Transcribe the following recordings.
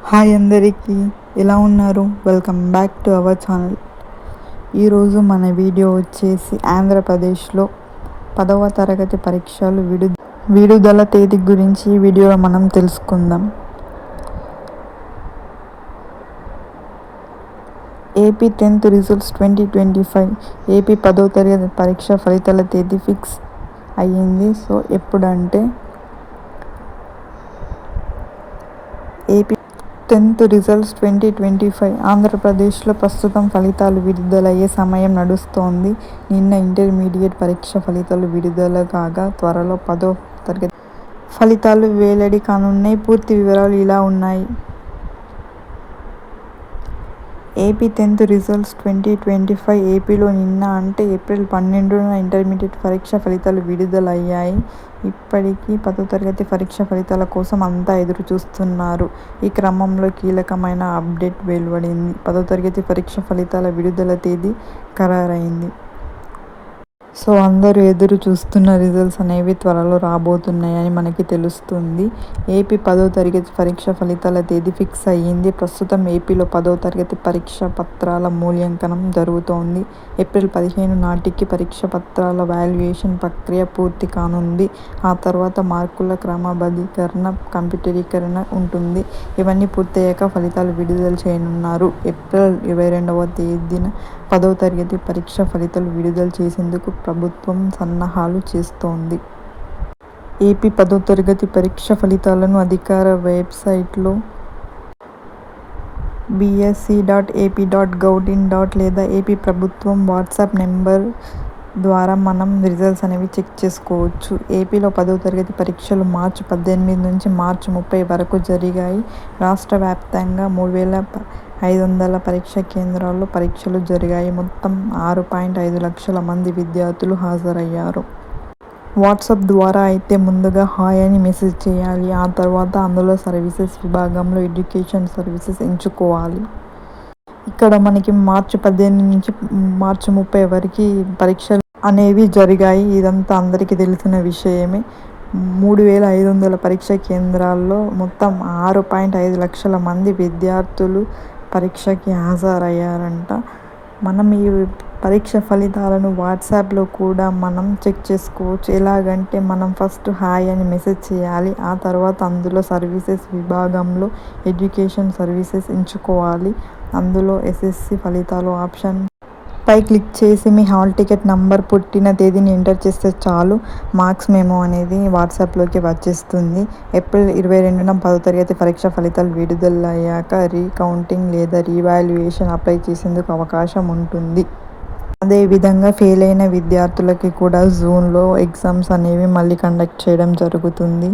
Hi అందరికీ, ఎలా ఉన్నారు? Welcome back to our channel. ఈరోజు మన వీడియో వచ్చేసి ఆంధ్రప్రదేశ్లో 10వ తరగతి పరీక్షలు విడుదల తేదీ గురించి ఈ వీడియోలో మనం తెలుసుకుందాం. AP 10th results 2025. ఏపీ 10వ తరగతి పరీక్ష ఫలితాల తేదీ ఫిక్స్ అయ్యింది. సో ఎప్పుడంటే ఏపీ 10th రిజల్ట్స్ 2025. ఆంధ్రప్రదేశ్లో ప్రస్తుతం ఫలితాలు విడుదలయ్యే సమయం నడుస్తోంది. నిన్న ఇంటర్మీడియట్ పరీక్ష ఫలితాలు విడుదల కాగా త్వరలో 10వ తరగతి ఫలితాలు వెల్లడి కానున్నాయి. పూర్తి వివరాలు ఇలా ఉన్నాయి. AP 10th results 2025. ఏపీలో నిన్న అంటే ఏప్రిల్ 12న ఇంటర్మీడియట్ పరీక్ష ఫలితాలు విడుదలయ్యాయి. ఇప్పటికీ 10వ తరగతి పరీక్ష ఫలితాల కోసం అంతా ఎదురు చూస్తున్నారు. ఈ క్రమంలో కీలకమైన అప్డేట్ వెలువడింది. 10వ తరగతి పరీక్ష ఫలితాల విడుదల తేదీ ఖరారైంది. సో అందరూ ఎదురు చూస్తున్న రిజల్ట్స్ అనేవి త్వరలో రాబోతున్నాయని మనకి తెలుస్తుంది. ఏపీ 10వ తరగతి పరీక్ష ఫలితాల తేదీ ఫిక్స్ అయ్యింది. ప్రస్తుతం ఏపీలో 10వ తరగతి పరీక్ష పత్రాల మూల్యాంకనం జరుగుతోంది. ఏప్రిల్ 15 నాటికి పరీక్ష పత్రాల వాల్యుయేషన్ ప్రక్రియ పూర్తి కానుంది. ఆ తర్వాత మార్కుల క్రమబద్ధీకరణ, కంప్యూటరీకరణ ఉంటుంది. ఇవన్నీ పూర్తయ్యాక ఫలితాలు విడుదల చేయనున్నారు. ఏప్రిల్ 22వ తేదీన 10వ తరగతి పరీక్ష ఫలితాలు విడుదల చేసేందుకు ప్రభుత్వం సన్నాహాలు చేస్తోంది. ఏపీ 10వ తరగతి పరీక్ష ఫలితాలను అధికార వెబ్సైట్లో bsc.ap.gov.in. లేదా ఏపీ ప్రభుత్వం వాట్సాప్ నెంబర్ ద్వారా మనం రిజల్ట్స్ అనేవి చెక్ చేసుకోవచ్చు. ఏపీలో 10వ తరగతి పరీక్షలు మార్చి 18 నుంచి మార్చి 30 వరకు జరిగాయి. రాష్ట్ర వ్యాప్తంగా 3,500 పరీక్షా కేంద్రాల్లో పరీక్షలు జరిగాయి. మొత్తం 6.5 లక్షల మంది విద్యార్థులు హాజరయ్యారు. వాట్సాప్ ద్వారా అయితే ముందుగా హాయ్ అని మెసేజ్ చేయాలి. ఆ తర్వాత అందులో సర్వీసెస్ విభాగంలో ఎడ్యుకేషన్ సర్వీసెస్ ఎంచుకోవాలి. ఇక్కడ మనకి మార్చి 18 నుంచి మార్చి 30 వరకు పరీక్షలు అనేవి జరిగాయి. ఇదంతా అందరికీ తెలిసిన విషయమే. 3,500 పరీక్షా కేంద్రాల్లో మొత్తం 6.5 లక్షల మంది విద్యార్థులు పరీక్షకి హాజరయ్యారంట. మనం ఈ పరీక్ష ఫలితాలను వాట్సాప్లో కూడా మనం చెక్ చేసుకోవచ్చు. ఎలాగంటే మనం ఫస్ట్ హాయ్ అని మెసేజ్ చేయాలి. ఆ తర్వాత అందులో సర్వీసెస్ విభాగంలో ఎడ్యుకేషన్ సర్వీసెస్ ఎంచుకోవాలి. అందులో ఎస్ఎస్సి ఫలితాలు ఆప్షన్ పై క్లిక్ చేసి మీ హాల్ టికెట్ నంబర్, పుట్టిన తేదీని ఎంటర్ చేస్తే చాలు మార్క్స్ మెమో అనేది వాట్సాప్లోకి వచ్చేస్తుంది. ఏప్రిల్ 22న 10వ తరగతి పరీక్ష ఫలితాలు విడుదలయ్యాక రీకౌంటింగ్ లేదా రీవాల్యుయేషన్ అప్లై చేసేందుకు అవకాశం ఉంటుంది. అదేవిధంగా ఫెయిల్ అయిన విద్యార్థులకి కూడా జూన్లో ఎగ్జామ్స్ అనేవి మళ్ళీ కండక్ట్ చేయడం జరుగుతుంది.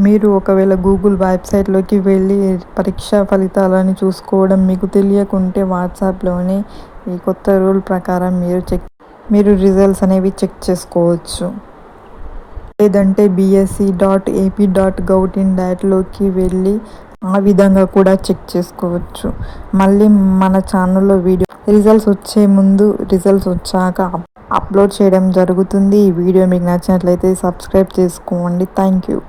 మీరు ఒకవేళ గూగుల్ వెబ్సైట్లోకి వెళ్ళి పరీక్ష ఫలితాలను చూసుకోవడం మీకు తెలియకుంటే వాట్సాప్లోనే ఈ కొత్త రూల్ ప్రకారం మీరు రిజల్ట్స్ అనేవి చెక్ చేసుకోవచ్చు. లేదంటే bsc.ap.gov.in. వెళ్ళి ఆ విధంగా కూడా చెక్ చేసుకోవచ్చు. మళ్ళీ మన ఛానల్లో వీడియో రిజల్ట్స్ వచ్చే ముందు, రిజల్ట్స్ వచ్చాక అప్లోడ్ చేయడం జరుగుతుంది. ఈ వీడియో మీకు నచ్చినట్లయితే సబ్స్క్రైబ్ చేసుకోండి. Thank you.